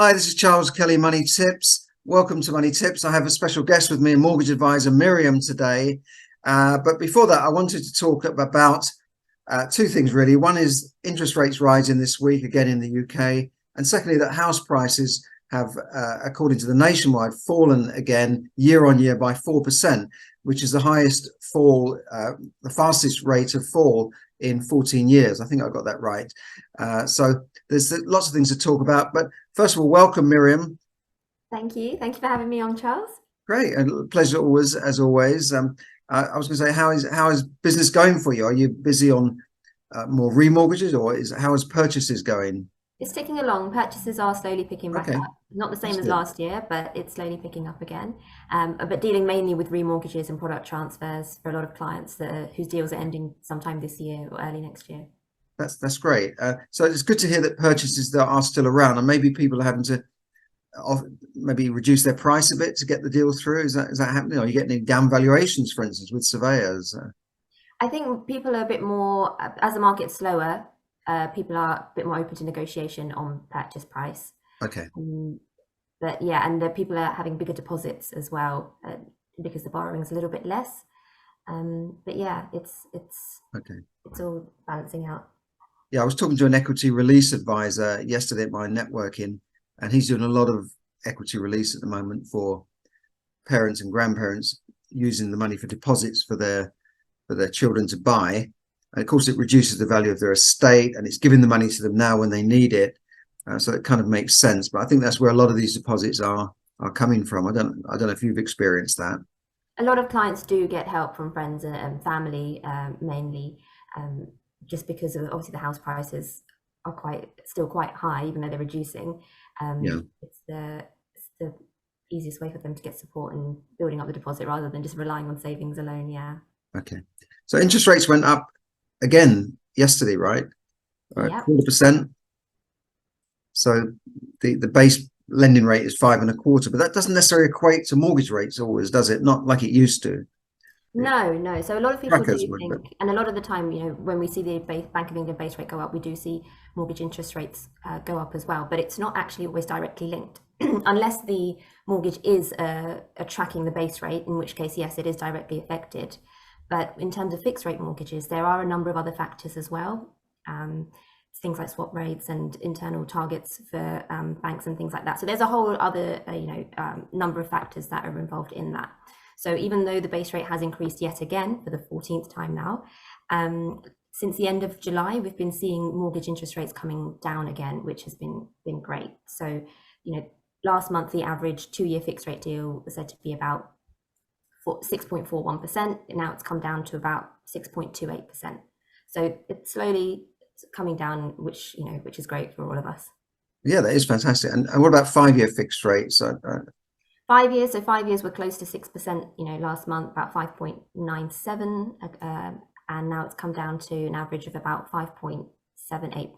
Hi, this is Charles Kelly, Money Tips. Welcome to Money Tips. I have a special guest with me, mortgage advisor Miriam today. But before that, I wanted to talk about two things really. One is interest rates rising this week again in the UK. And secondly, that house prices have, according to the Nationwide, fallen again year on year by 4%, which is the highest fall, the fastest rate of fall in 14 years. I think I got that right. So there's lots of things to talk about. But first of all, welcome, Miriam. Thank you. Thank you for having me on, Charles. Great, and pleasure always, as always. I was going to say, how is business going for you? Are you busy on more remortgages, or how is purchases going? It's ticking along. Purchases are slowly picking back Okay, up. Not the same that's as good. last year, but it's slowly picking up again. But dealing mainly with remortgages and product transfers for a lot of clients whose deals are ending sometime this year or early next year. That's great. So it's good to hear that purchases that are still around, and maybe people are having to maybe reduce their price a bit to get the deal through. Is that happening? Are you getting any down valuations, for instance, with surveyors? I think people are a bit more, as the market's slower, people are a bit more open to negotiation on purchase price. Okay, But yeah, and the people are having bigger deposits as well because the borrowing's a little bit less. But yeah, okay. it's all balancing out. Yeah, I was talking to an equity release advisor yesterday at my networking, and he's doing a lot of equity release at the moment for parents and grandparents using the money for deposits for their children to buy. And of course, it reduces the value of their estate, and it's giving the money to them now when they need it. So it kind of makes sense. But I think that's where a lot of these deposits are coming from. I don't know if you've experienced that. A lot of clients do get help from friends and family, mainly, um, just because of obviously the house prices are still quite high, even though they're reducing. Yeah. It's the easiest way for them to get support and building up the deposit rather than just relying on savings alone. Yeah. Okay. So interest rates went up again yesterday, right? Yeah. 0.25%. So the base lending rate is 5.25%, but that doesn't necessarily equate to mortgage rates always, does it? Not like it used to. It, No, no. So a lot of people trackers do would, but think, and a lot of the time, when we see the Bank of England base rate go up, we do see mortgage interest rates go up as well. But it's not actually always directly linked, unless the mortgage is tracking the base rate, in which case, yes, it is directly affected. But in terms of fixed rate mortgages, there are a number of other factors as well. Things like swap rates and internal targets for banks and things like that. So there's a whole other, number of factors that are involved in that. So even though the base rate has increased yet again for the 14th time now, since the end of July, we've been seeing mortgage interest rates coming down again, which has been great. So, last month the average 2-year fixed rate deal was said to be about 6.41%. Now it's come down to about 6.28%. So it's slowly coming down, which is great for all of us. yeah, that is fantastic. And what about 5-year fixed rates? 5 years, so 5 years were close to 6%, last month, about 5.97, and now it's come down to an average of about 5.78.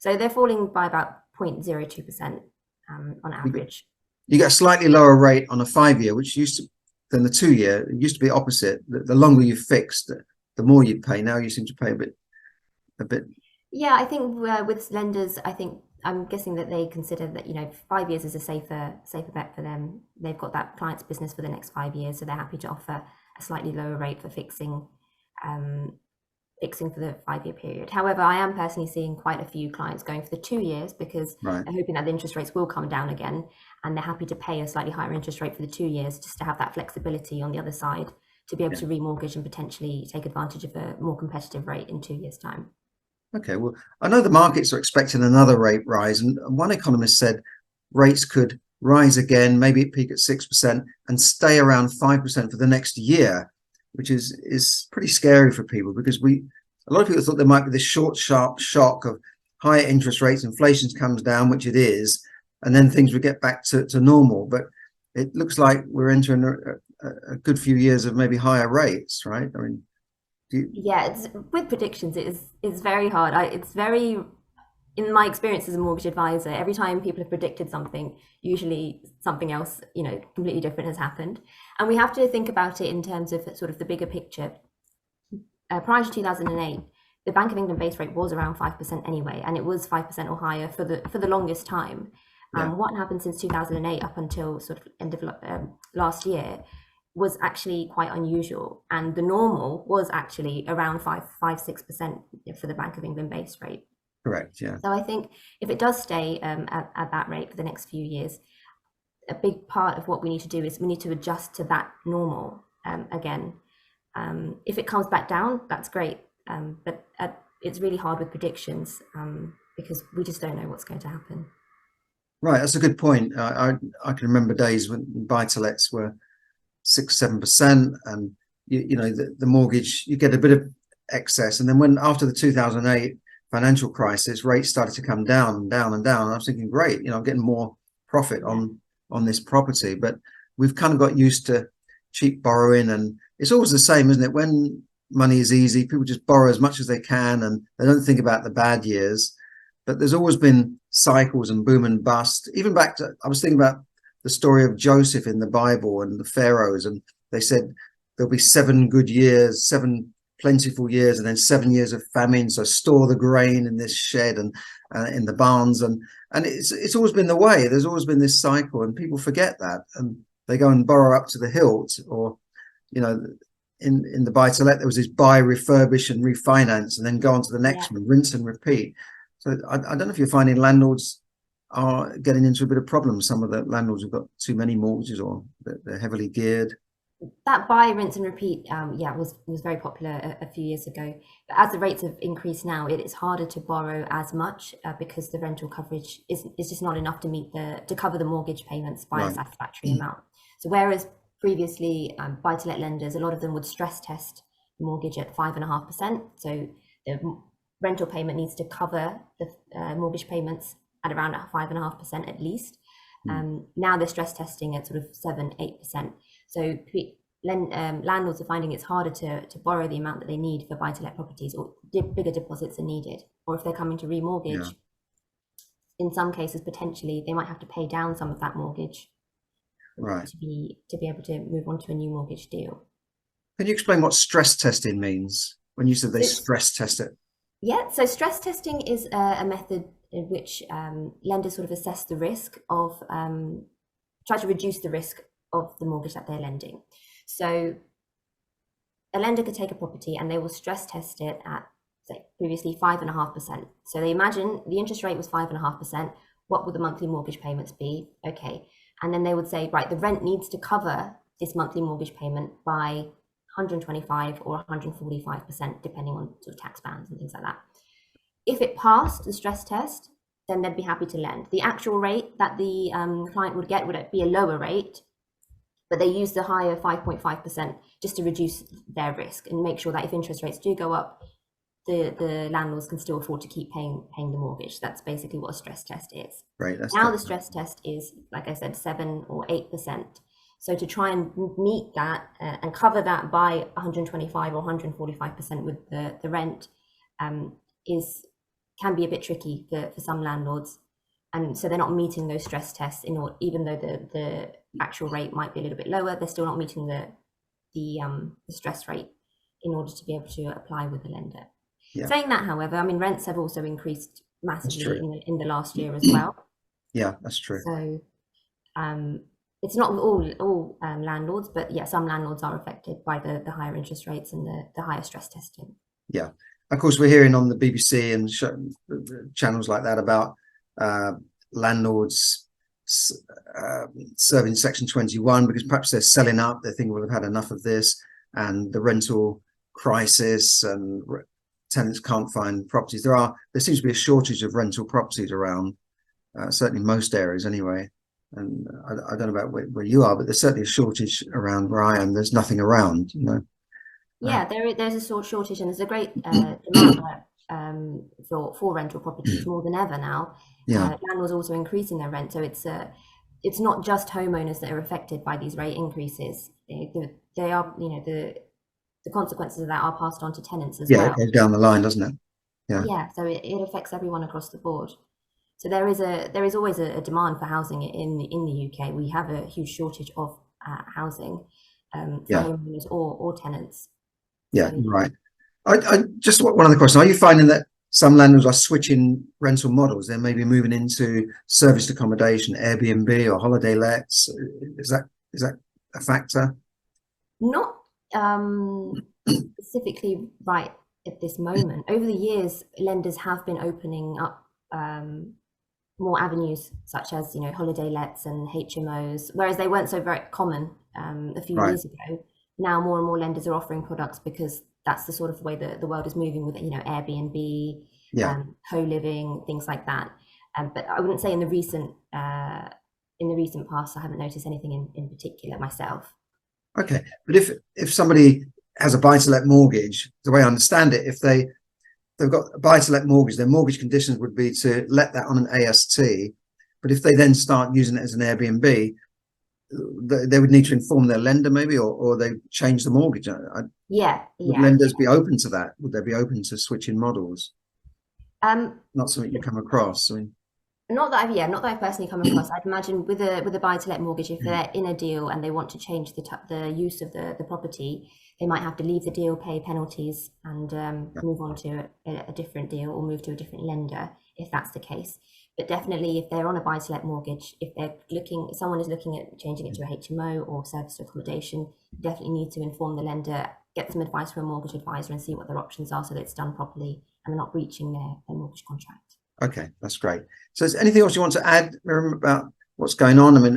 So they're falling by about 0.02% on average. You get a slightly lower rate on a 5-year, which used to than the 2-year. It used to be opposite. The longer you fixed, the more you pay. Now you seem to pay a bit. Yeah, I think with lenders, I'm guessing that they consider that 5 years is a safer bet for them. They've got that client's business for the next 5 years, so they're happy to offer a slightly lower rate for fixing for the 5-year period. However, I am personally seeing quite a few clients going for the 2 years because Right. they're hoping that the interest rates will come down again, and they're happy to pay a slightly higher interest rate for the 2 years just to have that flexibility on the other side to be able Yeah. to remortgage and potentially take advantage of a more competitive rate in 2 years' time. Okay. Well, I know the markets are expecting another rate rise, and one economist said rates could rise again, maybe peak at 6% and stay around 5% for the next year, which is pretty scary for people because a lot of people thought there might be this short, sharp shock of higher interest rates, inflation comes down, which it is, and then things would get back to normal. But it looks like we're entering a good few years of maybe higher rates, right? I mean, Yeah, with predictions, it's very hard. It's very, in my experience as a mortgage advisor, every time people have predicted something, usually something else, completely different has happened. And we have to think about it in terms of sort of the bigger picture. Prior to 2008, the Bank of England base rate was around 5% anyway, and it was 5% or higher for the longest time. What happened since 2008 up until sort of end of last year was actually quite unusual, and the normal was actually around 5-6% for the Bank of England base rate. Correct. Yeah. So I think if it does stay at that rate for the next few years, a big part of what we need to do is we need to adjust to that normal again. If it comes back down, that's great, but it's really hard with predictions because we just don't know what's going to happen. Right, that's a good point. I can remember days when buy-to-lets were 6-7%, and you know the mortgage, you get a bit of excess, and then when after the 2008 financial crisis, rates started to come down and down and down. And I was thinking, great, I'm getting more profit on this property, but we've kind of got used to cheap borrowing, and it's always the same, isn't it? When money is easy, people just borrow as much as they can, and they don't think about the bad years. But there's always been cycles and boom and bust. Even back to, I was thinking about the story of Joseph in the Bible and the Pharaohs, and they said there'll be 7 good years, 7 plentiful years, and then 7 years of famine. So store the grain in this shed and in the barns, and it's always been the way. There's always been this cycle, and people forget that, and they go and borrow up to the hilt, or in the buy-to-let there was this buy, refurbish, and refinance, and then go on to the next one, rinse and repeat. So I don't know if you're finding landlords are getting into a bit of problems. Some of the landlords have got too many mortgages, or they're heavily geared. That buy, rinse and repeat, was very popular a few years ago. But as the rates have increased now, it is harder to borrow as much because the rental coverage is just not enough to cover the mortgage payments by a satisfactory amount. So whereas previously buy-to-let lenders, a lot of them would stress test the mortgage at 5.5%. So the rental payment needs to cover the mortgage payments at around 5.5% at least. Now they're stress testing at sort of 7-8%. So landlords are finding it's harder to borrow the amount that they need for buy-to-let properties, or bigger deposits are needed. Or if they're coming to remortgage, in some cases potentially they might have to pay down some of that mortgage to be able to move on to a new mortgage deal. Can you explain what stress testing means when you said they stress test it? Yeah, so stress testing is a method in which lenders sort of assess the risk of, try to reduce the risk of the mortgage that they're lending. So a lender could take a property and they will stress test it at, say, previously 5.5%. So they imagine the interest rate was 5.5%. What would the monthly mortgage payments be? Okay. And then they would say, right, the rent needs to cover this monthly mortgage payment by 125 or 145%, depending on sort of tax bands and things like that. If it passed the stress test, then they'd be happy to lend. The actual rate that the client would get would be a lower rate, but they use the higher 5.5% just to reduce their risk and make sure that if interest rates do go up, the landlords can still afford to keep paying the mortgage. That's basically what a stress test is. Right. Now the stress test is, like I said, 7 or 8%. So to try and meet that and cover that by 125 or 145% with the rent can be a bit tricky for some landlords, and so they're not meeting those stress tests. Even though the actual rate might be a little bit lower, they're still not meeting the stress rate in order to be able to apply with the lender. Yeah. Saying that, however, I mean, rents have also increased massively in the last year as well. Yeah, that's true. So it's not all landlords, but yeah, some landlords are affected by the higher interest rates and the higher stress testing. Yeah, of course, we're hearing on the BBC and channels like that about landlords serving Section 21 because perhaps they're selling up. They think, well, we've had enough of this, and the rental crisis, and tenants can't find properties. There seems to be a shortage of rental properties around, certainly most areas anyway. And I don't know about where you are, but there's certainly a shortage around where I am. There's nothing around, Yeah, there's a shortage, and there's a great demand for rental properties more than ever now. Yeah. Landlords also increasing their rent, so it's not just homeowners that are affected by these rate increases. They are, the consequences of that are passed on to tenants as well. Yeah, it goes down the line, doesn't it? Yeah. Yeah, so it affects everyone across the board. So there is always a demand for housing in the UK. We have a huge shortage of housing for homeowners or tenants. Yeah, right. I just one other question: are you finding that some landlords are switching rental models. They may be moving into serviced accommodation, Airbnb or holiday lets. Is that a factor? Not specifically right at this moment. Over the years, lenders have been opening up more avenues, such as holiday lets and HMOs, whereas they weren't so very common a few years ago. Now more and more lenders are offering products because that's the sort of way the world is moving with Airbnb, co-living, things like that. But I wouldn't say in the recent past I haven't noticed anything in particular myself. Okay, but if somebody has a buy-to-let mortgage, the way I understand it, if they've got a buy-to-let mortgage, their mortgage conditions would be to let that on an AST. But if they then start using it as an Airbnb, they would need to inform their lender maybe, or they change the mortgage. Would lenders be open to that? Would they be open to switching models? Not something you come across. I mean, not that I've personally come across. I'd imagine with a buy-to-let mortgage, if they're in a deal and they want to change the use of the property, they might have to leave the deal, pay penalties, and move on to a different deal or move to a different lender if that's the case. But definitely, if they're on a buy-to-let mortgage, if someone is looking at changing it to a HMO or serviced accommodation, definitely need to inform the lender, get some advice from a mortgage advisor, and see what their options are so that it's done properly and they're not breaching their mortgage contract. Okay, that's great. So is there anything else you want to add, Miriam, about what's going on? I mean,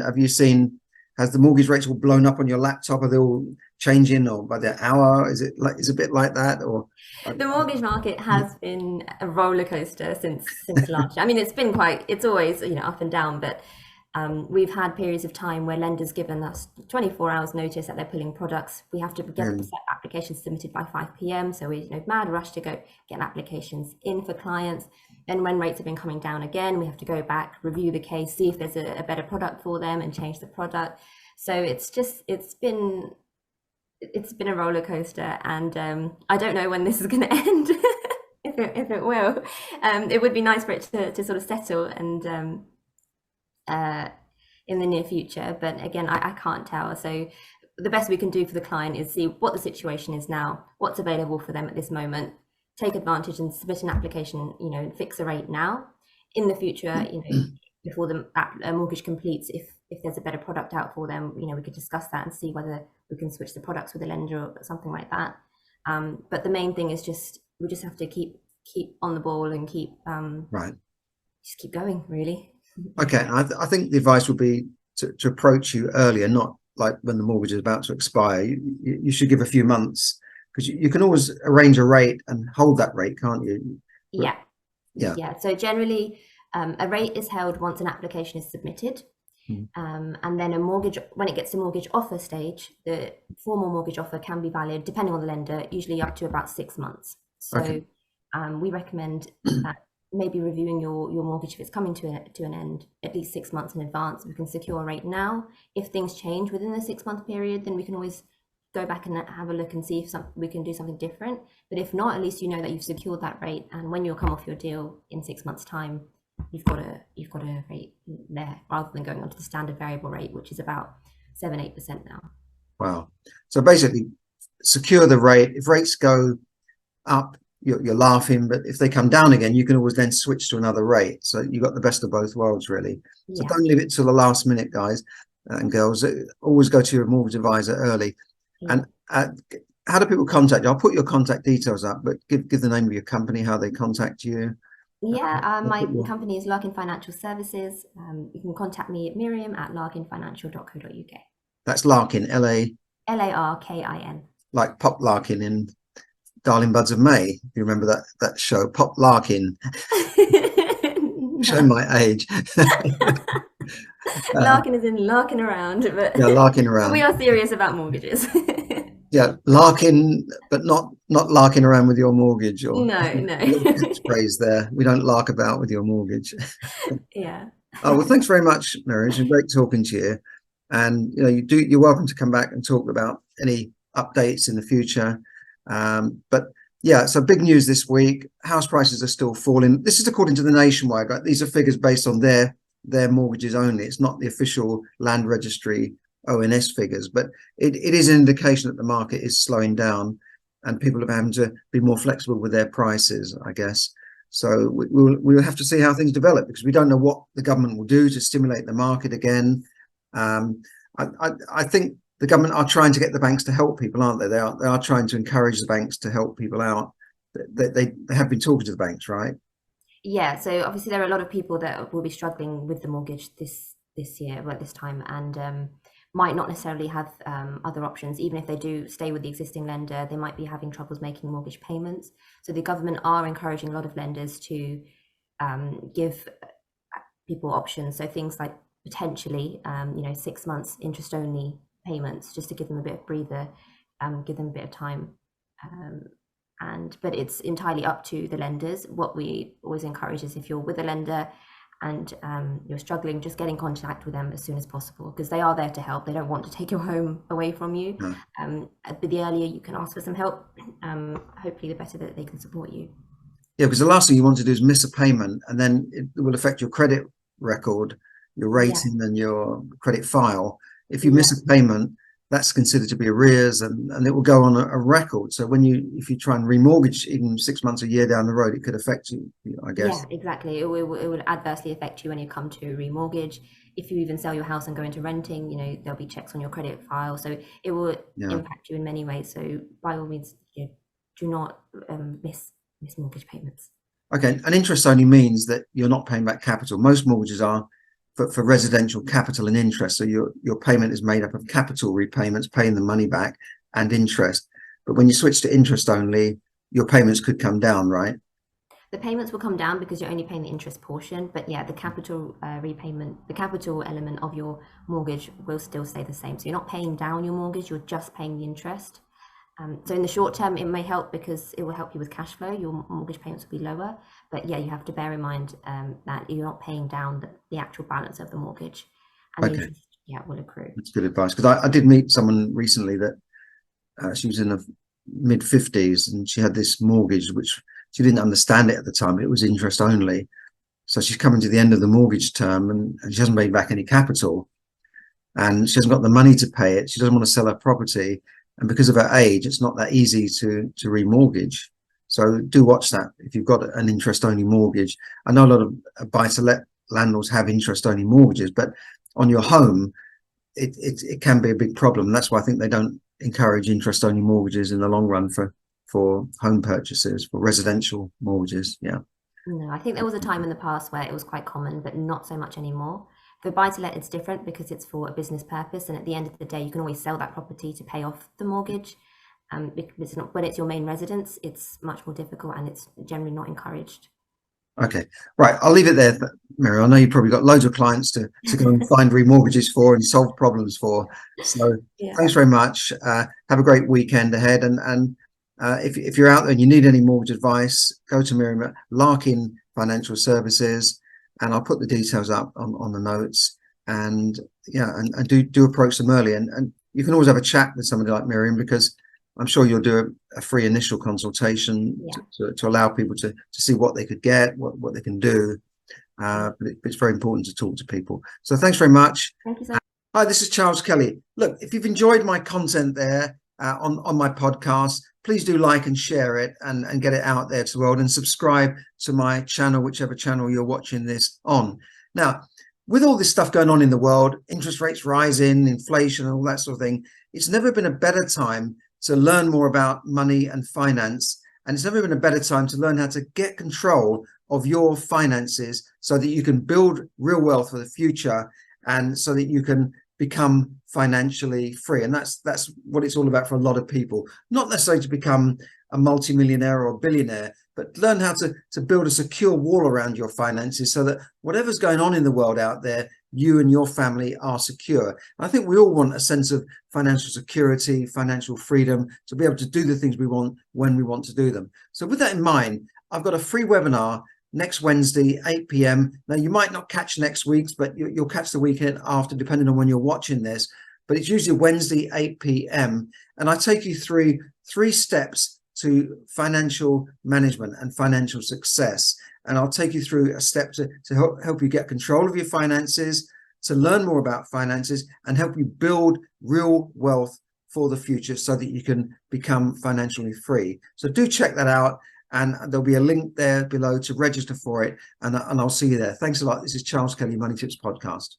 has the mortgage rates all blown up on your laptop? Are they all changing, or by the hour? Is it a bit like that? Or the mortgage market has been a roller coaster since launch. I mean, it's always up and down, but we've had periods of time where lenders given us 24 hours notice that they're pulling products. We have to get applications submitted by 5 p.m. So we're mad rush to go get applications in for clients. Then when rates have been coming down again, we have to go back, review the case, see if there's a better product for them and change the product. So it's been a roller coaster, and I don't know when this is going to end, if it will. It would be nice for it to sort of settle and in the near future, but again, I can't tell. So the best we can do for the client is see what the situation is now, what's available for them at this moment, take advantage and submit an application, fix a rate now. In the future, before the mortgage completes, if there's a better product out for them, we could discuss that and see whether we can switch the products with a lender or something like that. But the main thing is we just have to keep on the ball and keep going, really. Okay, I think the advice would be to approach you earlier, not like when the mortgage is about to expire. You should give a few months, because you can always arrange a rate and hold that rate, can't you? Yeah. So generally, a rate is held once an application is submitted, and then when it gets to mortgage offer stage, the formal mortgage offer can be valid, depending on the lender, usually up to about 6 months. So we recommend that maybe reviewing your mortgage if it's coming to an end at least 6 months in advance. We can secure a rate now. If things change within the 6 month period, then we can always go back and have a look and see if we can do something different. But if not, at least you know that you've secured that rate, and when you'll come off your deal in 6 months' time, you've got a rate there, rather than going on to the standard variable rate, which is about 7-8% now. Wow. So basically, secure the rate. If rates go up, you're laughing, but if they come down again, you can always then switch to another rate. So you got the best of both worlds, really. So don't leave it till the last minute, guys and girls. Always go to your mortgage advisor early. And how do people contact you? I'll put your contact details up, but give the name of your company, how they contact you. My company is Larkin Financial Services. You can contact me at Miriam at larkinfinancial.co.uk. That's Larkin, Larkin. Like Pop Larkin in Darling Buds of May. You remember that show, Pop Larkin? Show my age. Larkin is in larking around, but larking around. We are serious about mortgages. Larking, but not larking around with your mortgage. Or no. Phrase there. We don't lark about with your mortgage. Yeah. Oh, well, thanks very much, Miriam. It's been great talking to you. And you're welcome to come back and talk about any updates in the future. But yeah, so big news this week. House prices are still falling. This is according to the Nationwide. Right? These are figures based on their mortgages only. It's not the official Land Registry ONS figures, but it is an indication that the market is slowing down and people are having to be more flexible with their prices, I guess. So we'll have to see how things develop, because we don't know what the government will do to stimulate the market again. I think the government are trying to get the banks to help people, aren't they? They are trying to encourage the banks to help people out. They have been talking to the banks, right? Yeah, so obviously there are a lot of people that will be struggling with the mortgage this year, well, this time, and might not necessarily have other options. Even if they do stay with the existing lender, they might be having troubles making mortgage payments. So the government are encouraging a lot of lenders to give people options. So things like potentially, 6 months interest only payments, just to give them a bit of breather, give them a bit of time. But it's entirely up to the lenders. What we always encourage is, if you're with a lender and you're struggling, just get in contact with them as soon as possible, because they are there to help. They don't want to take your home away from you. But the earlier you can ask for some help, hopefully the better that they can support you. Yeah, because the last thing you want to do is miss a payment, and then it will affect your credit record, your rating, and your credit file. If you miss a payment, that's considered to be arrears, and it will go on a record. So if you try and remortgage even 6 months, a year down the road, it could affect you, I guess. Yeah, exactly. It will adversely affect you when you come to remortgage. If you even sell your house and go into renting, there'll be checks on your credit file. So it will impact you in many ways. So by all means, do not miss mortgage payments. Okay, and interest only means that you're not paying back capital. Most mortgages are for residential capital and interest. So your payment is made up of capital repayments, paying the money back, and interest. But when you switch to interest only, your payments could come down, right? The payments will come down because you're only paying the interest portion. But yeah, the capital repayment, the capital element of your mortgage will still stay the same. So you're not paying down your mortgage, you're just paying the interest. So in the short term, it may help because it will help you with cash flow. Your mortgage payments will be lower. But yeah, you have to bear in mind that you're not paying down the actual balance of the mortgage. And the interest, will accrue. That's good advice, because I did meet someone recently that she was in the mid-50s, and she had this mortgage, which she didn't understand it at the time. It was interest only. So she's coming to the end of the mortgage term, and she hasn't paid back any capital. And she hasn't got the money to pay it. She doesn't want to sell her property. And because of her age, it's not that easy to remortgage. So do watch that if you've got an interest-only mortgage. I know a lot of buy-to-let landlords have interest-only mortgages, but on your home, it can be a big problem. That's why I think they don't encourage interest-only mortgages in the long run for home purchases, for residential mortgages. Yeah. No, I think there was a time in the past where it was quite common, but not so much anymore. For buy-to-let, it's different because it's for a business purpose, and at the end of the day, you can always sell that property to pay off the mortgage. Because when it's your main residence, it's much more difficult, and it's generally not encouraged. Okay, right. I'll leave it there, Miriam. I know you've probably got loads of clients to go and find remortgages for and solve problems for. So thanks very much. Have a great weekend ahead. And if you're out there and you need any mortgage advice, go to Miriam at Larkin Financial Services. And I'll put the details up on the notes, and do approach them early, and you can always have a chat with somebody like Miriam, because I'm sure you'll do a free initial consultation to allow people to see what they could get, what they can do. But it's very important to talk to people. So thanks very much. Thank you so much. Hi, this is Charles Kelly. Look, if you've enjoyed my content there on my podcast, please do like and share it and get it out there to the world, and subscribe to my channel, whichever channel you're watching this on. Now, with all this stuff going on in the world, interest rates rising, inflation, and all that sort of thing, it's never been a better time to learn more about money and finance. And it's never been a better time to learn how to get control of your finances so that you can build real wealth for the future, and so that you can become financially free. And that's what it's all about for a lot of people. Not necessarily to become a multimillionaire or a billionaire, but learn how to build a secure wall around your finances, so that whatever's going on in the world out there, you and your family are secure. And I think we all want a sense of financial security, financial freedom, to be able to do the things we want when we want to do them. So with that in mind, I've got a free webinar next Wednesday, 8 p.m. Now, you might not catch next week's, but you'll catch the weekend after, depending on when you're watching this. But it's usually Wednesday, 8 p.m. And I take you through 3 steps to financial management and financial success. And I'll take you through a step to help you get control of your finances, to learn more about finances, and help you build real wealth for the future, so that you can become financially free. So do check that out. and there'll be a link there below to register for it, and I'll see you there. Thanks a lot. This is Charles Kelly, Money Tips Podcast.